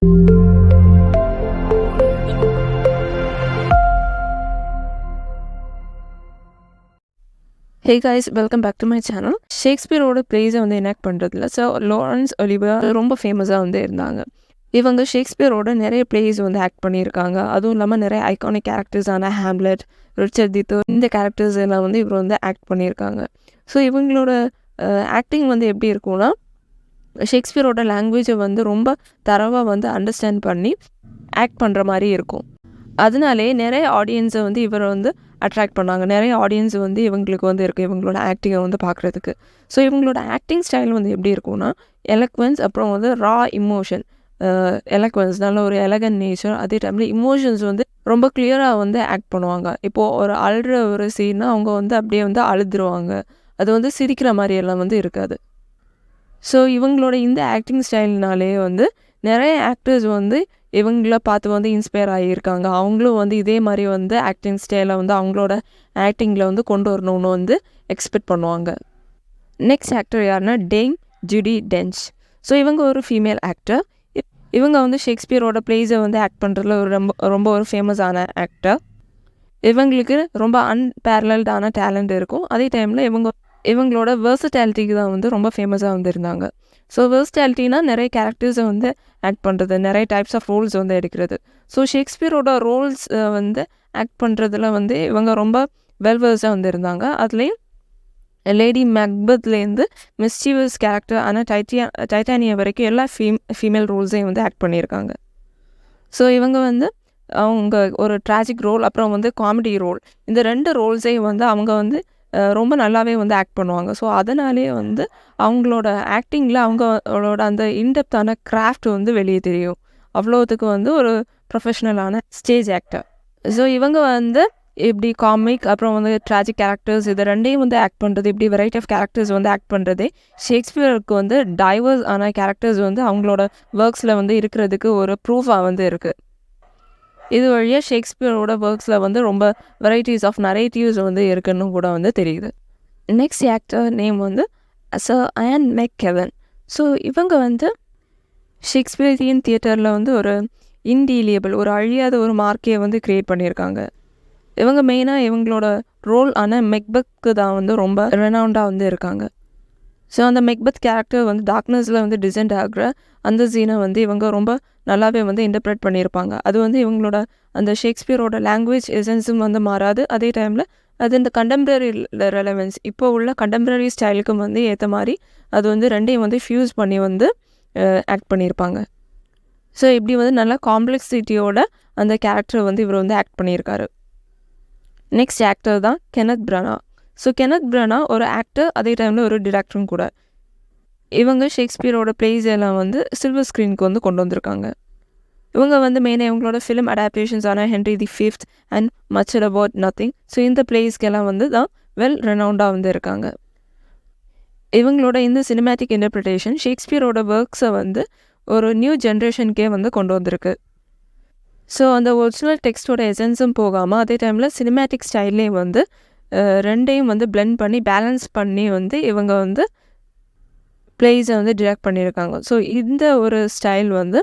Hey guys, welcome back to my channel. ஷேக்ஸ்பியரோட பிளேஸை வந்து enact பண்ணுறதுல லாரன்ஸ் ஒலிவியர் ரொம்ப ஃபேமஸாக வந்து இருந்தாங்க. இவங்க ஷேக்ஸ்பியரோட நிறைய பிளேஸ் வந்து ஆக்ட் பண்ணியிருக்காங்க. அதுவும் இல்லாமல் நிறைய ஐகானிக் கேரக்டர்ஸான ஹேம்லெட், ரிச்சர்ட் தி தேர்ட், இந்த கேரக்டர்ஸ் எல்லாம் வந்து இவர் வந்து ஆக்ட் பண்ணியிருக்காங்க. ஸோ இவங்களோட ஆக்டிங் வந்து எப்படி இருக்கும்னா, ஷேக்ஸ்பியரோட லாங்குவேஜை வந்து ரொம்ப தரவாக வந்து அண்டர்ஸ்டாண்ட் பண்ணி ஆக்ட் பண்ணுற மாதிரி இருக்கும். அதனாலே நிறைய ஆடியன்ஸை வந்து இவரை வந்து அட்ராக்ட் பண்ணாங்க. நிறைய ஆடியன்ஸ் வந்து இவங்களுக்கு வந்து இருக்குது இவங்களோட ஆக்டிங்கை வந்து பார்க்குறதுக்கு. ஸோ இவங்களோட ஆக்டிங் ஸ்டைல் வந்து எப்படி இருக்கும்னா, எலக்வன்ஸ், அப்புறம் வந்து ரா இமோஷன். எலக்வன்ஸ் நல்ல ஒரு எலகன் நேச்சர், அதே டைமில் இமோஷன்ஸ் வந்து ரொம்ப கிளியராக வந்து ஆக்ட் பண்ணுவாங்க. இப்போது ஒரு அழுற ஒரு சீன்னா அவங்க வந்து அப்படியே வந்து அழுதுருவாங்க. அது வந்து சிரிக்கிற மாதிரி எல்லாம் வந்து இருக்காது. ஸோ இவங்களோட இந்த ஆக்டிங் ஸ்டைல்னாலே வந்து நிறைய ஆக்டர்ஸ் வந்து இவங்கள பார்த்து வந்து இன்ஸ்பயர் ஆகியிருக்காங்க. அவங்களும் வந்து இதே மாதிரி வந்து ஆக்டிங் ஸ்டைலை வந்து அவங்களோட ஆக்டிங்கில் வந்து கொண்டு வரணும்னு வந்து எக்ஸ்பெக்ட் பண்ணுவாங்க. நெக்ஸ்ட் ஆக்டர் யாருன்னா டேம் ஜூடி டென்ச். ஸோ இவங்க ஒரு ஃபீமேல் ஆக்டர். இவங்க வந்து ஷேக்ஸ்பியரோட பிளேஸை வந்து ஆக்ட் பண்ணுறதுல ஒரு ரொம்ப ஒரு ஃபேமஸான ஆக்டர். இவங்களுக்கு ரொம்ப அன்பேரலல்டான டேலண்ட் இருக்கும். அதே டைமில் இவங்களோட வெர்சட்டாலிட்டிக்கு தான் வந்து ரொம்ப ஃபேமஸாக வந்து இருந்தாங்க. ஸோ வெர்சட்டாலிட்டினா நிறைய கேரக்டர்ஸை வந்து ஆக்ட் பண்ணுறது, நிறைய டைப்ஸ் ஆஃப் ரோல்ஸ் வந்து எடுக்கிறது. ஸோ ஷேக்ஸ்பியரோட ரோல்ஸ் வந்து ஆக்ட் பண்ணுறதுல வந்து இவங்க ரொம்ப வெல்வர்ஸாக வந்து இருந்தாங்க. அதுலேயும் லேடி மேக்பத்லேருந்து மிஸ்டீவியஸ் கேரக்டர் ஆனால் டைட்டானியா வரைக்கும் எல்லா ஃபீமேல் ரோல்ஸையும் வந்து ஆக்ட் பண்ணியிருக்காங்க. ஸோ இவங்க வந்து அவங்க ஒரு ட்ராஜிக் ரோல், அப்புறம் வந்து காமெடி ரோல், இந்த 2 ரோல்ஸையும் வந்து அவங்க வந்து ரொம்ப நல்லாவே வந்து ஆக்ட் பண்ணுவாங்க. ஸோ அதனாலே வந்து அவங்களோட ஆக்டிங்கில் அவங்களோட அந்த இன்டெப்த்தான கிராஃப்ட் வந்து வெளியே தெரியும். அவ்வளோத்துக்கு வந்து ஒரு ப்ரொஃபஷ்னலான ஸ்டேஜ் ஆக்டர். ஸோ இவங்க வந்து இப்படி காமிக், அப்புறம் வந்து ட்ராஜிக் கேரக்டர்ஸ், இது 2ஐயும் வந்து ஆக்ட் பண்ணுறது, இப்படி வெரைட்டி ஆஃப் கேரக்டர்ஸ் வந்து ஆக்ட் பண்ணுறதே ஷேக்ஸ்பியருக்கு வந்து டைவர்ஸ் ஆன கேரக்டர்ஸ் வந்து அவங்களோட ஒர்க்ஸில் வந்து இருக்கிறதுக்கு ஒரு ப்ரூஃபாக வந்து இருக்குது. இது வழியாக ஷேக்ஸ்பியரோட ஒர்க்ஸில் வந்து ரொம்ப வெரைட்டிஸ் ஆஃப் நரேட்டிவ்ஸ் வந்து இருக்குன்னு கூட வந்து தெரியுது. நெக்ஸ்ட் ஆக்டர் நேம் வந்து சர் ஆன் மெக்கெவன். ஸோ இவங்க வந்து ஷேக்ஸ்பியரியன் தியேட்டரில் வந்து ஒரு இன்டீலியபிள், ஒரு அழியாத ஒரு மார்க்கே வந்து க்ரியேட் பண்ணியிருக்காங்க. இவங்க மெயினாக இவங்களோட ரோல் ஆனால் மெக்பெத்துக்கு தான் வந்து ரொம்ப ரெனவுண்டாக வந்து இருக்காங்க. ஸோ அந்த மெக்பெத் கேரக்டர் வந்து டார்க்னஸில் வந்து டிசைன்ட் ஆகிற அந்த சீனை வந்து இவங்க ரொம்ப நல்லாவே வந்து இன்டர்பிரேட் பண்ணியிருப்பாங்க. அது வந்து இவங்களோட அந்த ஷேக்ஸ்பியரோட லாங்குவேஜ் எசன்ஸும் வந்து மாறாது. அதே டைமில் அது இந்த கண்டெம்பரரி ரெலவென்ஸ், இப்போ உள்ள கண்டெம்பரரி ஸ்டைலுக்கும் வந்து ஏற்ற மாதிரி அது வந்து 2ஐயும் வந்து ஃபியூஸ் பண்ணி வந்து ஆக்ட் பண்ணியிருப்பாங்க. ஸோ இப்படி வந்து நல்லா காம்ப்ளெக்ஸிட்டியோட அந்த கேரக்டரை வந்து இவர் வந்து ஆக்ட் பண்ணியிருக்காரு. நெக்ஸ்ட் ஆக்டர் தான் Kenneth Prana. So Kenneth Prana ஒரு ஆக்டர், அதே டைமில் ஒரு டிரெக்டரும் கூட. இவங்க ஷேக்ஸ்பியரோட பிளேஸ் எல்லாம் வந்து சில்வர் ஸ்க்ரீனுக்கு வந்து கொண்டு வந்திருக்காங்க. இவங்க வந்து மெயினாக இவங்களோட ஃபிலிம் அடாப்டேஷன்ஸான Henry the fifth and much about nothing, so இந்த பிளேஸ்க்கெல்லாம் வந்து தான் வெல் ரெனவுண்டாக வந்து இருக்காங்க. இவங்களோட இந்த சினிமேட்டிக் இன்டர்பிரிட்டேஷன் ஷேக்ஸ்பியரோட ஒர்க்ஸை வந்து ஒரு நியூ ஜென்ரேஷனுக்கே வந்து கொண்டு வந்திருக்கு. ஸோ அந்த ஒரிஜினல் டெக்ஸ்டோட எசன்ஸும் போகாமல் அதே டைமில் சினிமேட்டிக் ஸ்டைல்லையும் வந்து 2ஐயும் வந்து பிளெண்ட் பண்ணி பேலன்ஸ் பண்ணி வந்து இவங்க வந்து பிளேஸை வந்து டிரெக்ட் பண்ணியிருக்காங்க. ஸோ இந்த ஒரு ஸ்டைல் வந்து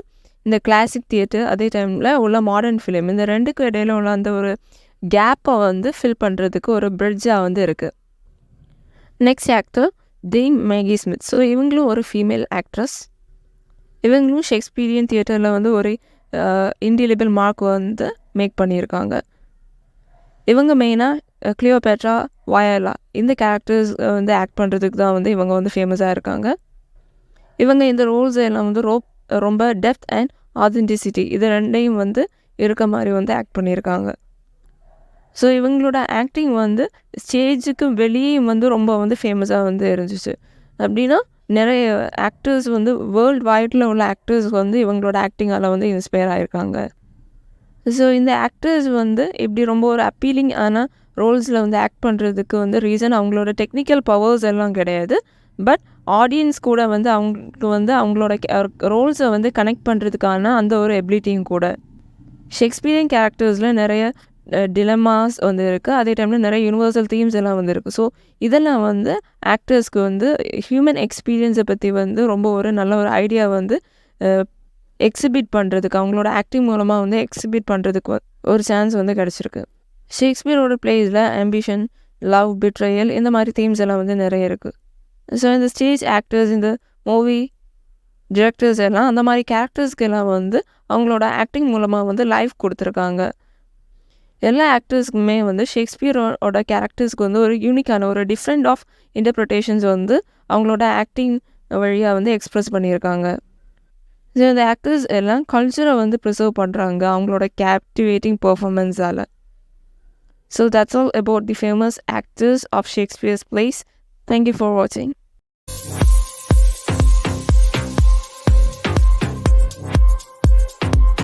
இந்த கிளாசிக் தியேட்டர், அதே டைமில் உள்ள மாடர்ன் ஃபிலிம், இந்த 2க்கும் இடையில உள்ள அந்த ஒரு கேப்பை வந்து ஃபில் பண்ணுறதுக்கு ஒரு பிரிட்ஜாக வந்து இருக்குது. Next actor Dame Maggie Smith. So இவங்களும் ஒரு ஃபீமேல் ஆக்ட்ரஸ். இவங்களும் ஷேக்ஸ்பியரியன் தியேட்டரில் வந்து ஒரு இன்டெலிபிள் மார்க் வந்து மேக் பண்ணியிருக்காங்க. இவங்க மெயினாக கிளியோபேட்ரா, வயலா, இந்த கேரக்டர்ஸ் வந்து ஆக்ட் பண்ணுறதுக்கு தான் வந்து இவங்க வந்து ஃபேமஸாக இருக்காங்க. இவங்க இந்த ரோல்ஸ் எல்லாம் வந்து ரொம்ப டெப்த் அண்ட் ஆத்தென்டிசிட்டி, இது 2ஐயும் வந்து இருக்க மாதிரி வந்து ஆக்ட் பண்ணியிருக்காங்க. ஸோ இவங்களோட ஆக்டிங் வந்து ஸ்டேஜுக்கு வெளியே வந்து ரொம்ப வந்து ஃபேமஸாக வந்து இருந்துச்சு. அப்படின்னா நிறைய ஆக்டர்ஸ் வந்து வேர்ல்டு வைடில் உள்ள ஆக்டர்ஸ் வந்து இவங்களோட ஆக்டிங்கால் வந்து இன்ஸ்பயர் ஆகியிருக்காங்க. ஸோ இந்த ஆக்டர்ஸ் வந்து இப்படி ரொம்ப ஒரு அப்பீலிங் ஆன ரோல்ஸில் வந்து ஆக்ட் பண்ணுறதுக்கு வந்து ரீசன் அவங்களோட டெக்னிக்கல் பவர்ஸ் எல்லாம் கிடையாது, பட் ஆடியன்ஸ் கூட வந்து அவங்களுக்கு வந்து அவங்களோட ரோல்ஸை வந்து கனெக்ட் பண்ணுறதுக்கான அந்த ஒரு எபிலிட்டியும் கூட. ஷேக்ஸ்பியரியன் கேரக்டர்ஸில் நிறைய டிலமாஸ் வந்து இருக்குது, அதே டைமில் நிறைய யூனிவர்சல் தீம்ஸ் எல்லாம் வந்து இருக்குது. ஸோ இதெல்லாம் வந்து ஆக்டர்ஸ்க்கு வந்து ஹியூமன் எக்ஸ்பீரியன்ஸை பற்றி வந்து ரொம்ப ஒரு நல்ல ஒரு ஐடியா வந்து எக்ஸிபிட் பண்ணுறதுக்கு அவங்களோட ஆக்டிங் மூலமாக வந்து எக்ஸிபிட் பண்ணுறதுக்கு ஒரு சான்ஸ் வந்து கிடச்சிருக்கு. ஷேக்ஸ்பியரோட பிளேஸில் ஆம்பிஷன், லவ், பிட்ரையல் இந்த மாதிரி தீம்ஸ் எல்லாம் வந்து நிறைய இருக்குது. ஸோ இந்த ஸ்டேஜ் ஆக்டர்ஸ், இந்த மூவி டிரெக்டர்ஸ் எல்லாம் அந்த மாதிரி கேரக்டர்ஸ்க்கு எல்லாம் வந்து அவங்களோட ஆக்டிங் மூலமாக வந்து லைஃப் கொடுத்துருக்காங்க. எல்லா ஆக்டர்ஸ்க்குமே வந்து ஷேக்ஸ்பியரோட கேரக்டர்ஸ்க்கு வந்து ஒரு யூனிக்கான ஒரு டிஃப்ரெண்ட் ஆஃப் இன்டர்ப்ரிட்டேஷன்ஸ் வந்து அவங்களோட ஆக்டிங் வழியாக வந்து எக்ஸ்ப்ரெஸ் பண்ணியிருக்காங்க. ஸோ இந்த ஆக்டர்ஸ் எல்லாம் கல்ச்சரை வந்து ப்ரிசர்வ் பண்ணுறாங்க அவங்களோட கேப்டிவேட்டிங் பெர்ஃபார்மன்ஸால். So that's all about the famous actors of Shakespeare's plays. Thank you for watching.